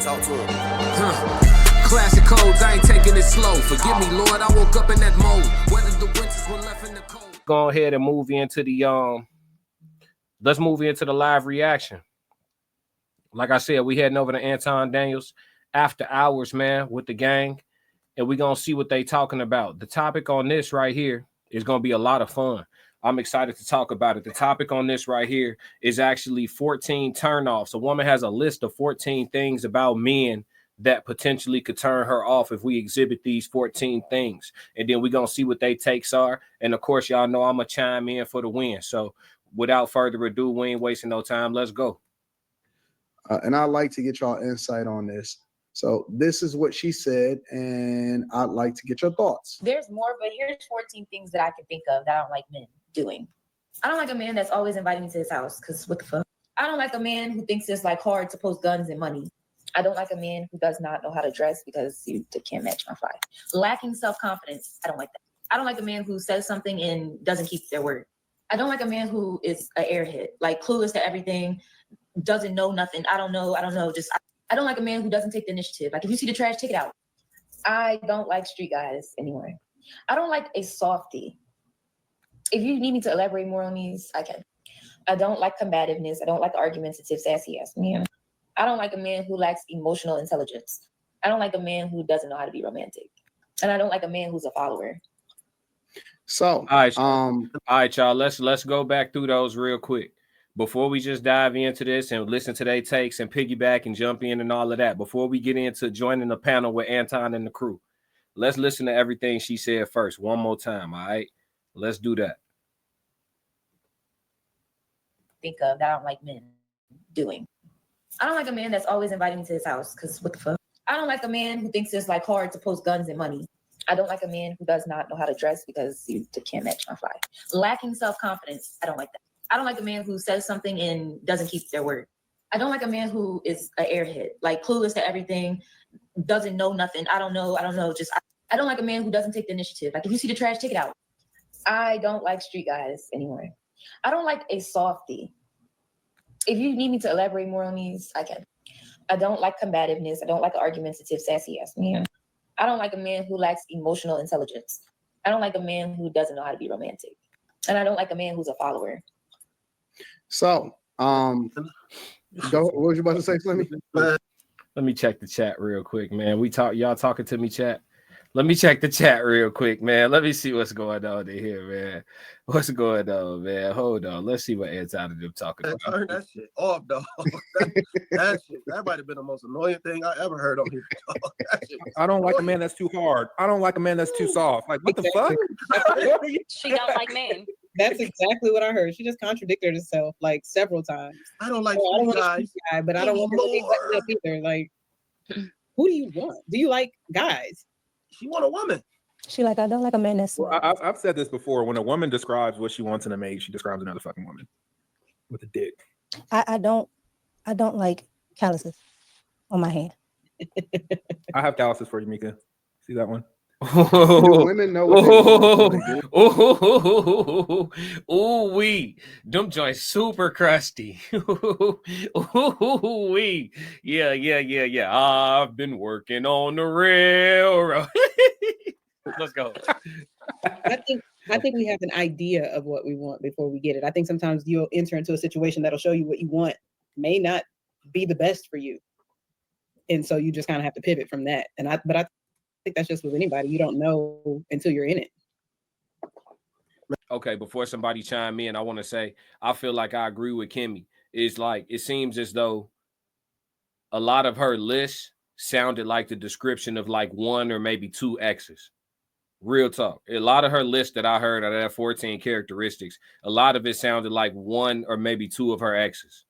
Talk to him. Classic codes, I ain't taking it slow. Forgive me, Lord, I woke up in that mode. Whether the winters were left in the cold. Go ahead and move into the let's move into the live reaction. Like I said, we heading over to Anton Daniels After Hours, man, with the gang, and we're gonna see what they talking about. The topic on this right here is gonna be a lot of fun. I'm excited to talk about it. The topic on this right here is actually 14 turnoffs. A woman has a list of 14 things about men that potentially could turn her off if we exhibit these 14 things. And then we're going to see what they takes are. And of course, y'all know I'm going to chime in for the win. So without further ado, we ain't wasting no time. Let's go. And I'd like to get y'all insight on this. So this is what she said, and I'd like to get your thoughts. There's more, but here's 14 things that I can think of that I don't like men doing. I don't like a man that's always inviting me to his house, because what the fuck? I don't like a man who thinks it's like hard to post guns and money. I don't like a man who does not know how to dress because you can't match my fly. Lacking self-confidence. I don't like that. I don't like a man who says something and doesn't keep their word. I don't like a man who is an airhead, like clueless to everything, doesn't know nothing. I don't know. I don't like a man who doesn't take the initiative. Like if you see the trash, take it out. I don't like street guys anymore. I don't like a softie. If you need me to elaborate more on these, I can. I don't like combativeness. I don't like argumentative, sassy ass man. I don't like a man who lacks emotional intelligence. I don't like a man who doesn't know how to be romantic. And I don't like a man who's a follower. So, all right, y'all. Let's go back through those real quick before we just dive into this and listen to their takes and piggyback and jump in and all of that. Before we get into joining the panel with Anton and the crew, let's listen to everything she said first one more time. All right, let's do that. Think of that I don't like men doing. I don't like a man that's always inviting me to his house, because what the fuck? I don't like a man who thinks it's like hard to post guns and money. I don't like a man who does not know how to dress because you can't match my fly. Lacking self-confidence. I don't like that. I don't like a man who says something and doesn't keep their word. I don't like a man who is an airhead, like clueless to everything, doesn't know nothing. I don't know. I don't like a man who doesn't take the initiative. Like if you see the trash, take it out. I don't like street guys anymore. I don't like a softie. If you need me to elaborate more on these, I can. I don't like combativeness. I don't like argumentative, sassy ass man. I don't like a man who lacks emotional intelligence. I don't like a man who doesn't know how to be romantic. And I don't like a man who's a follower. So, what was you about to say, Slimmy? Let me check the chat real quick, man. Y'all talking to me, chat? Let me check the chat real quick, man. Let me see what's going on in here, man. What's going on, man? Hold on. Let's see what Anton and them talking about. Turn that shit off, dog. That might have been the most annoying thing I ever heard on here. I don't like a man that's too hard. I don't like a man that's too soft. Like, what the fuck? She don't like men. That's exactly what I heard. She just contradicted herself like several times. I don't like guys, but I don't want to be like that either. Like, who do you want? Do you like guys? She want a woman. She like, I don't like a man that's. Well, I've said this before. When a woman describes what she wants in a mate, she describes another fucking woman with a dick. I don't like calluses on my hand. I have calluses for you, Mika. See that one? Women know what we them joints super crusty. We yeah. I've been working on the railroad. Let's go. I think we have an idea of what we want before we get it. I think sometimes you'll enter into a situation that'll show you what you want may not be the best for you, and so you just kind of have to pivot from that. I think that's just with anybody. You don't know until you're in it. Okay, before somebody chime in, I want to say I feel like I agree with Kimmy. It's like it seems as though a lot of her list sounded like the description of like one or maybe two exes. Real talk. A lot of her list that I heard out of that 14 characteristics, a lot of it sounded like one or maybe two of her exes.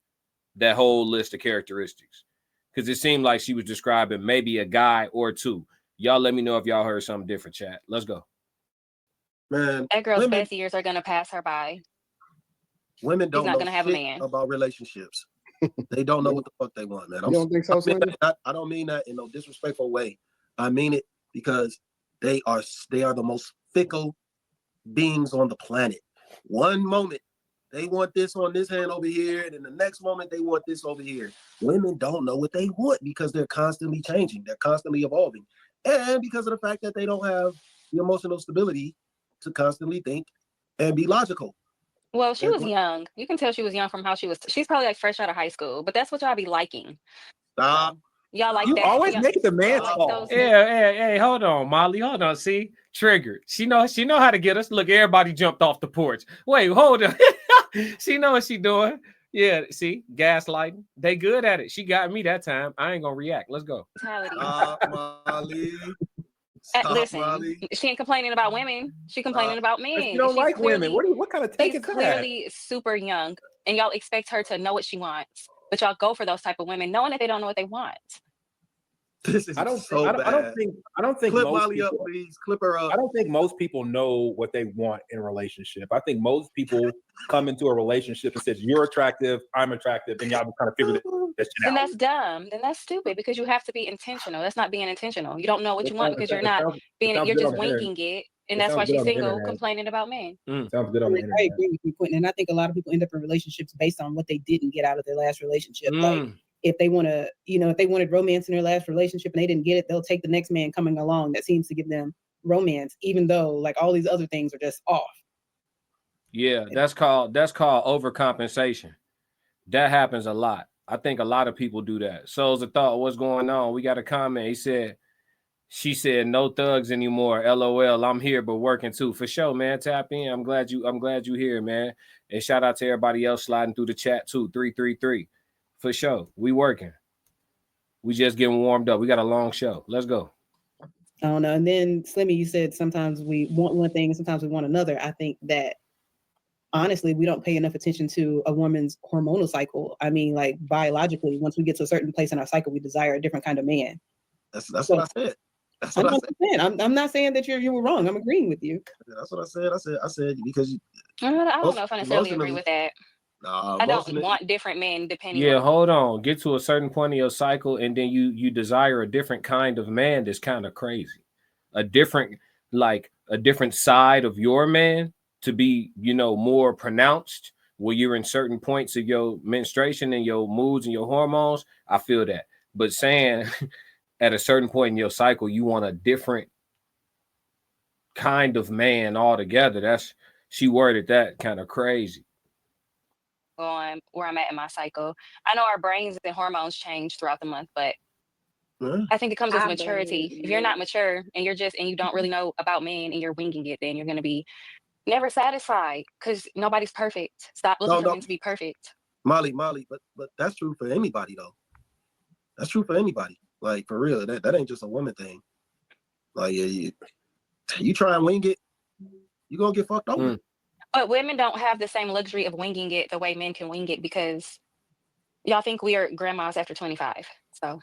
That whole list of characteristics. Because it seemed like she was describing maybe a guy or two. Y'all let me know if y'all heard something different, chat. Let's go. Man, that girl's best years are going to pass her by. Women don't know have a man about relationships. They don't know what the fuck they want, man. You don't think so, Slimmy? I don't mean that in no disrespectful way. I mean it because they are the most fickle beings on the planet. One moment they want this on this hand over here, and then the next moment they want this over here. Women don't know what they want because they're constantly changing, they're constantly evolving, and because of the fact that they don't have the emotional stability to constantly think and be logical. Well, she That's was young. You can tell she was young from how she was. She's probably like fresh out of high school, but that's what y'all be liking. Stop. Y'all like You that. always y'all- make it the man's like fault. those- Hey, hold on, Molly. Hold on. See, triggered. She know how to get us. Look, everybody jumped off the porch. Wait, hold on. She know what she doing. Yeah, see, gaslighting. They good at it. She got me that time. I ain't gonna react. Let's go. mentality. Molly. Stop, Listen, Molly. she ain't complaining about women. She complaining about men. If you don't She's like women, clearly- what kind of take She's is that? clearly super young, and y'all expect her to know what she wants, but y'all go for those type of women, knowing that they don't know what they want. This is I don't so think, bad. I don't think Clip most Molly people, up, please. Clip her up. I don't think most people know what they want in a relationship. I think most people come into a relationship and says, "You're attractive, I'm attractive," and y'all just kind of figure that shit Then out. that's dumb. Then that's stupid because you have to be intentional. That's not being intentional. You don't know what you want because you're not being. sounds You're good just on the internet. winging it, and It that's sounds why good she's on the single, internet. complaining about men. Sounds good on the I internet. agree with you, Quentin. And I think a lot of people end up in relationships based on what they didn't get out of their last relationship. Like if they want to, if they wanted romance in their last relationship and they didn't get it, they'll take the next man coming along that seems to give them romance, even though like all these other things are just off. Yeah, that's called overcompensation. That happens a lot. I think a lot of people do that. Souls of Thought, what's going on? We got a comment. She said, no thugs anymore. LOL. I'm here, but working too. For sure, man. Tap in. I'm glad you here, man. And shout out to everybody else sliding through the chat too. 333. For sure. We working. We just getting warmed up. We got a long show. Let's go. I don't know. And then Slimmy, you said sometimes we want one thing and sometimes we want another. I think that honestly, we don't pay enough attention to a woman's hormonal cycle. I mean, like biologically, once we get to a certain place in our cycle, we desire a different kind of man. That's what I said. That's what I said. I'm not saying that you were wrong. I'm agreeing with you. That's what I said. I said because I don't know if I necessarily agree with that. I don't want different men depending. Yeah, hold on. Get to a certain point of your cycle, and then you desire a different kind of man. That's kind of crazy. A different side of your man to be, more pronounced where you're in certain points of your menstruation and your moods and your hormones. I feel that. But saying at a certain point in your cycle, you want a different kind of man altogether. She worded that kind of crazy. On where I'm at in my cycle. I know our brains and hormones change throughout the month, but I think it comes with maturity. If you're not mature and you don't really know about men and you're winging it, then you're going to be never satisfied because nobody's perfect. Stop looking for men to be perfect. Molly, but that's true for anybody though. That's true for anybody. Like for real, that ain't just a woman thing. Like you try and wing it, you're gonna get fucked over. But women don't have the same luxury of winging it the way men can wing it because y'all think we are grandmas after 25. So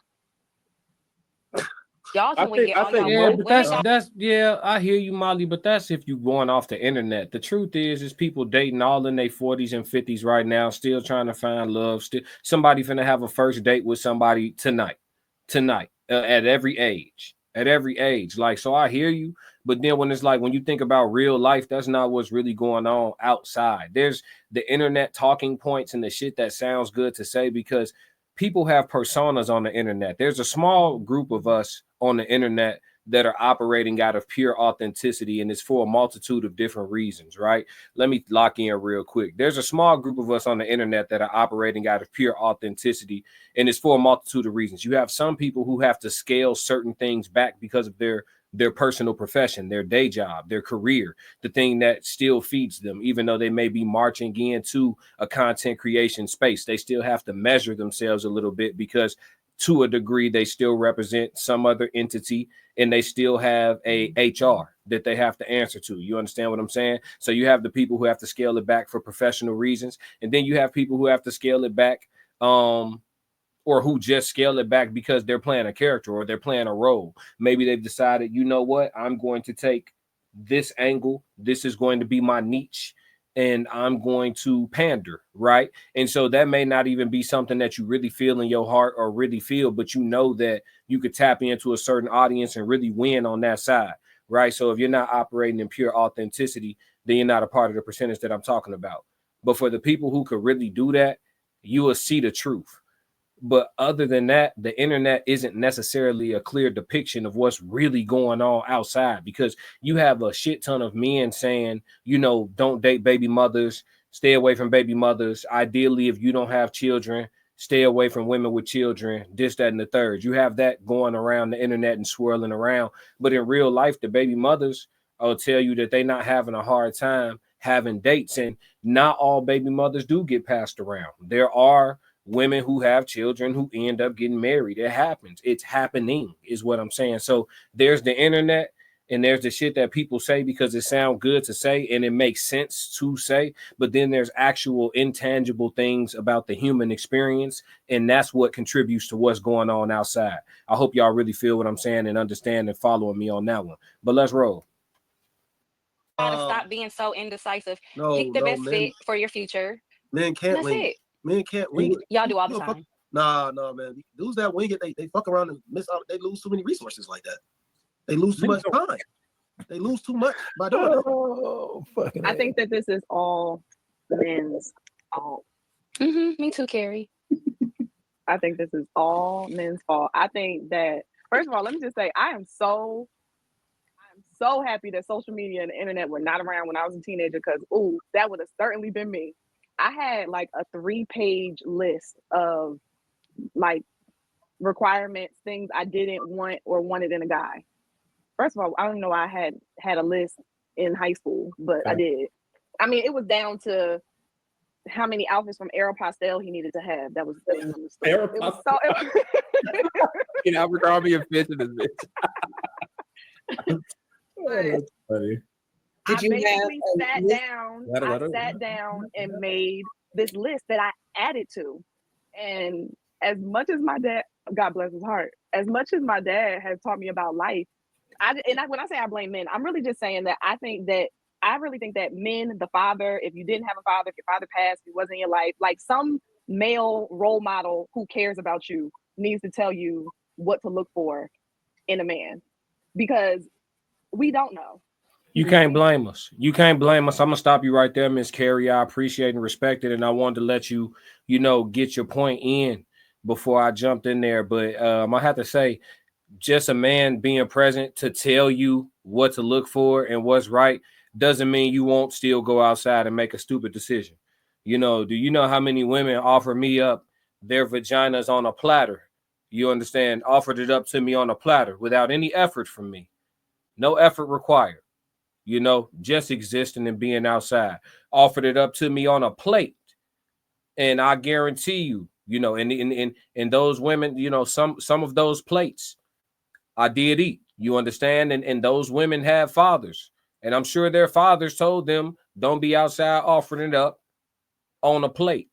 y'all can wing it all y'all want. I hear you, Molly, but that's if you going off the internet. The truth is people dating all in their 40s and 50s right now, still trying to find love. Still, somebody finna have a first date with somebody tonight, at every age. Like, so I hear you, but then when it's like, when you think about real life, that's not what's really going on outside. There's the internet talking points and the shit that sounds good to say because people have personas on the internet. There's a small group of us on the internet that are operating out of pure authenticity, and it's for a multitude of different reasons, right? Let me lock in real quick. There's a small group of us on the internet that are operating out of pure authenticity, and it's for a multitude of reasons. You have some people who have to scale certain things back because of their personal profession, their day job, their career, the thing that still feeds them, even though they may be marching into a content creation space. They still have to measure themselves a little bit because to a degree, they still represent some other entity and they still have a HR that they have to answer to. You understand what I'm saying? So you have the people who have to scale it back for professional reasons. And then you have people who have to scale it back or who just scale it back because they're playing a character or they're playing a role. Maybe they've decided, you know what, I'm going to take this angle. This is going to be my niche. And I'm going to pander, right? And so that may not even be something that you really feel in your heart or really feel, but you know that you could tap into a certain audience and really win on that side, right? So if you're not operating in pure authenticity, then you're not a part of the percentage that I'm talking about. But for the people who could really do that, you will see the truth. But other than that, the internet isn't necessarily a clear depiction of what's really going on outside, because you have a shit ton of men saying, you know, don't date baby mothers, stay away from baby mothers. Ideally, if you don't have children, stay away from women with children, this, that, and the third. You have that going around the internet and swirling around. But in real life, the baby mothers will tell you that they're not having a hard time having dates. And not all baby mothers do get passed around. There are women who have children who end up getting married. It happens. It's happening, is what I'm saying. So there's the internet, and there's the shit that people say because it sounds good to say and it makes sense to say. But then there's actual intangible things about the human experience, and that's what contributes to what's going on outside. I hope y'all really feel what I'm saying and understand and following me on that one. But let's roll. Gotta stop being so indecisive. No, Pick the no, best men, fit for your future. men can't That's wing it. it. Men can't wing it. Y'all do all the You know, fuck- time. Nah, man. Dudes that wing it, they fuck around and miss out. They lose too many resources like that. They lose too much time. They lose too much by doing that. Oh, fucking I think that this is all men's fault. Me too, Carrie. I think this is all men's fault. I think that, first of all, let me just say, I'm so happy that social media and the internet were not around when I was a teenager, because that would have certainly been me. I had like a 3-page list of like requirements, things I didn't want or wanted in a guy. First of all, I don't know I had a list in high school, but I did. I mean, it was down to how many outfits from Aeropostale he needed to have. That was Aeropostale. You know, Abercrombie and Fitch in this bitch. That's funny. I basically sat down and made this list that I added to. And as much as my dad, God bless his heart, as much as my dad has taught me about life, when I say I blame men, I'm really just saying that I really think that men, the father, if you didn't have a father, if your father passed, if he wasn't in your life, like some male role model who cares about you needs to tell you what to look for in a man, because we don't know. You can't blame us. You can't blame us. I'm gonna stop you right there, Miss Carrie. I appreciate and respect it, and I wanted to let you, get your point in before I jumped in there. But I have to say, just a man being present to tell you what to look for and what's right doesn't mean you won't still go outside and make a stupid decision. Do you know how many women offer me up their vaginas on a platter? You understand? Offered it up to me on a platter without any effort from me. No effort required. Just existing and being outside. Offered it up to me on a plate. And I guarantee you, and those women, some of those plates I did eat. You understand? And those women have fathers. And I'm sure their fathers told them, don't be outside offering it up on a plate.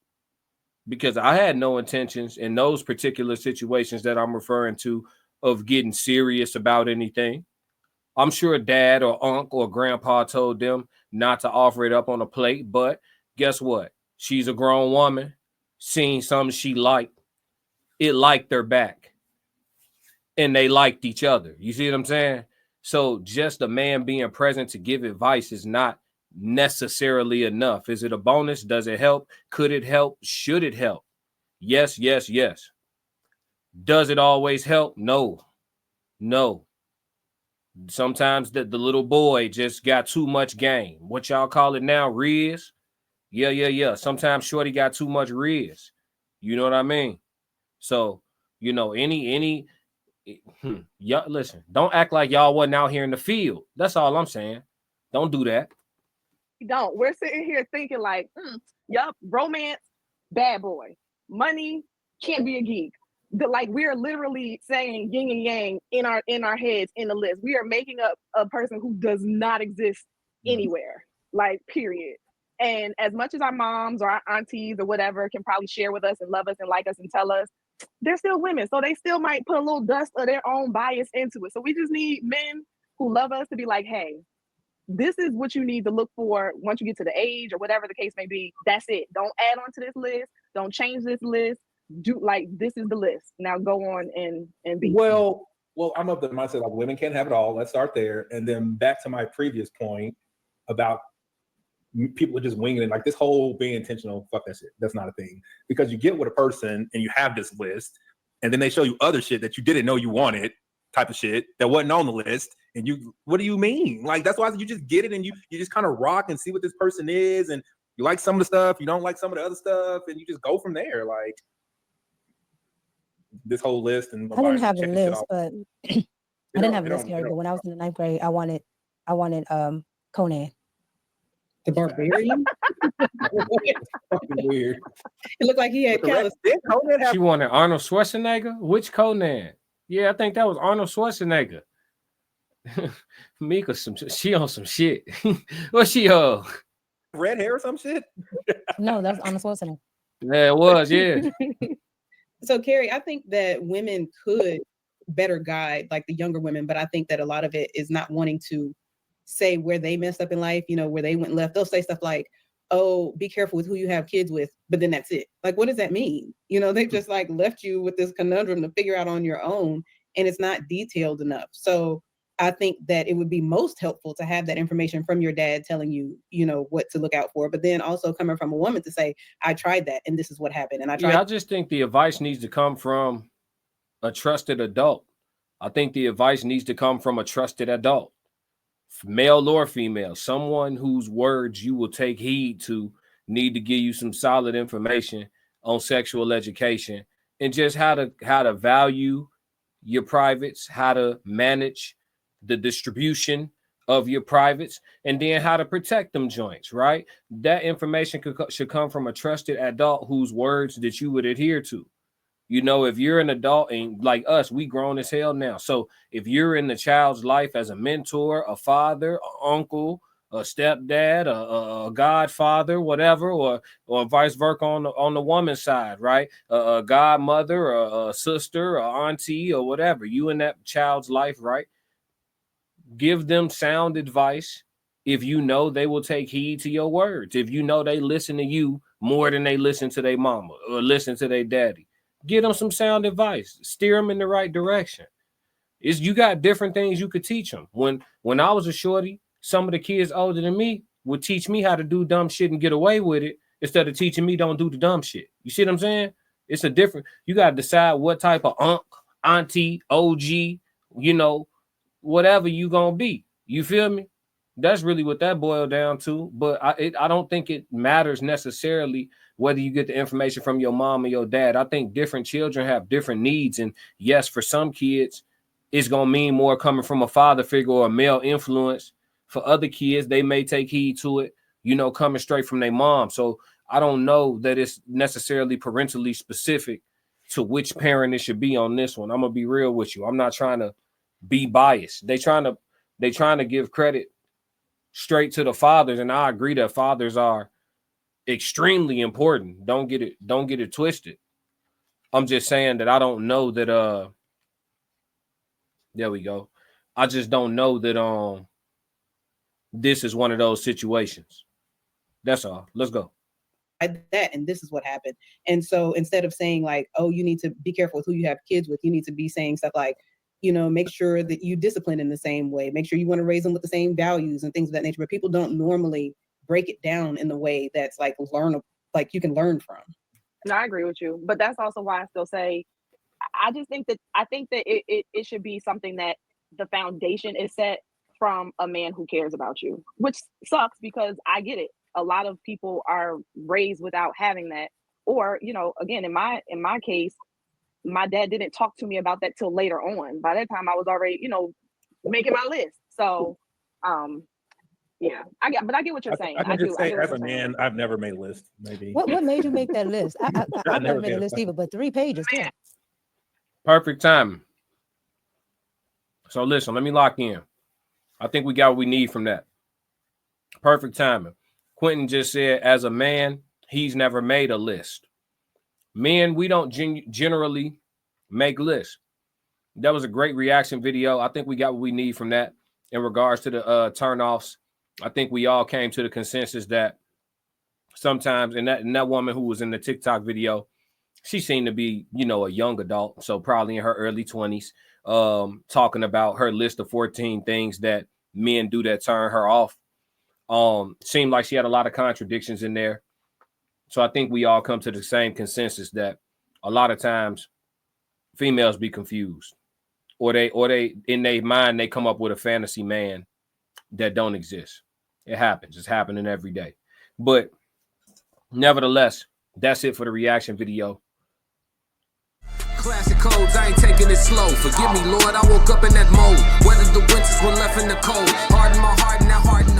Because I had no intentions in those particular situations that I'm referring to of getting serious about anything. I'm sure dad or uncle or grandpa told them not to offer it up on a plate. But guess what? She's a grown woman, seen something she liked. It liked her back. And they liked each other. You see what I'm saying? So just a man being present to give advice is not necessarily enough. Is it a bonus? Does it help? Could it help? Should it help? Yes, yes, yes. Does it always help? No. Sometimes the little boy just got too much game. What y'all call it now? Riz? Yeah. Sometimes shorty got too much riz. You know what I mean? So, y'all listen, don't act like y'all wasn't out here in the field. That's all I'm saying. Don't do that. Don't. We're sitting here thinking like, yup, romance, bad boy. Money, can't be a geek. We're literally saying yin and yang in our heads in the list. We are making up a person who does not exist anywhere. Period. And as much as our moms or our aunties or whatever can probably share with us and love us and like us and tell us, they're still women. So they still might put a little dust of their own bias into it. So we just need men who love us to be like, hey, this is what you need to look for once you get to the age or whatever the case may be. That's it. Don't add on to this list. Don't change this list. This is the list. Now go on and be. Well, I'm of the mindset women can't have it all. Let's start there. And then back to my previous point about people are just winging it. Like this whole being intentional, fuck that shit. That's not a thing. Because you get with a person and you have this list, and then they show you other shit that you didn't know you wanted, type of shit that wasn't on the list. And you, what do you mean? Like, that's why you just get it and you just kind of rock and see what this person is. And you like some of the stuff, you don't like some of the other stuff, and you just go from there. Like this whole list. And I didn't have a list, but I didn't have a list, Gary, but when I was in the 9th grade, I wanted Conan. The Barbarian? fucking weird. It looked like he had callus. She wanted Arnold Schwarzenegger? Which Conan? Yeah, I think that was Arnold Schwarzenegger. Mika, she on some shit. What's she red hair or some shit? No, that was Arnold Schwarzenegger. Yeah, it was, yeah. So, Carrie, I think that women could better guide like the younger women, but I think that a lot of it is not wanting to say where they messed up in life, you know, where they went left. They'll say stuff like, oh, be careful with who you have kids with, but then that's it. Like, what does that mean? You know, they've just like left you with this conundrum to figure out on your own, and it's not detailed enough. So I think that it would be most helpful to have that information from your dad telling you, you know, what to look out for, but then also coming from a woman to say, I tried that and this is what happened. And I tried. Yeah, I just think the advice needs to come from a trusted adult. I think the advice needs to come from a trusted adult, male or female, someone whose words you will take heed to, need to give you some solid information on sexual education and just how to value your privates, how to manage the distribution of your privates, and then how to protect them joints, right? That information should come from a trusted adult whose words that you would adhere to. You know, if you're an adult and like us, we grown as hell now. So if you're in the child's life as a mentor, a father, an uncle, a stepdad, a godfather, whatever, or vice versa on the woman's side, right? A godmother, a sister, a auntie, or whatever, you in that child's life, right? Give them sound advice if you know they will take heed to your words. If you know they listen to you more than they listen to their mama or listen to their daddy. Give them some sound advice. Steer them in the right direction. You got different things you could teach them. When I was a shorty, some of the kids older than me would teach me how to do dumb shit and get away with it instead of teaching me don't do the dumb shit. You see what I'm saying? It's a different. You got to decide what type of auntie, OG, you know, whatever you gonna be. You feel me? That's really what that boiled down to. But I don't think it matters necessarily whether you get the information from your mom or your dad. I think different children have different needs. And yes, for some kids, it's going to mean more coming from a father figure or a male influence. For other kids, they may take heed to it, you know, coming straight from their mom. So I don't know that it's necessarily parentally specific to which parent it should be on this one. I'm going to be real with you. I'm not trying to be biased. They trying to give credit straight to the fathers. And I agree that fathers are extremely important. Don't get it twisted. I'm just saying that I don't know that there we go. I just don't know that this is one of those situations. That's all. Let's go. That and this is what happened. And so instead of saying like, oh, you need to be careful with who you have kids with, you need to be saying stuff like, you know, make sure that you discipline in the same way. Make sure you want to raise them with the same values and things of that nature. But people don't normally break it down in the way that's like learnable, like you can learn from. No, I agree with you, but that's also why I still say I think that it should be something that the foundation is set from a man who cares about you, which sucks because I get it. A lot of people are raised without having that, or you know, again, in my case, my dad didn't talk to me about that till later on. By that time, I was already, you know, making my list. So, yeah, I get what you're saying. I can just say, as a man, I've never made a list. Maybe. What made you make that list? I've never made a list either, but 3 pages. Yeah. Perfect timing. So listen, let me lock in. I think we got what we need from that. Perfect timing. Quentin just said, as a man, he's never made a list. Men, we don't generally make lists. That was a great reaction video. I think we got what we need from that in regards to the turnoffs. I think we all came to the consensus that sometimes, and that woman who was in the TikTok video, she seemed to be, you know, a young adult, so probably in her early 20s, talking about her list of 14 things that men do that turn her off. Seemed like she had a lot of contradictions in there. So I think we all come to the same consensus that a lot of times females be confused, or they in their mind they come up with a fantasy man that don't exist. It happens. It's happening every day. But nevertheless, that's it for the reaction video. Classic codes, I ain't taking it slow. Forgive me, Lord, I woke up in that mode. Weathered the winters when left in the cold. Hardened my heart and now hardened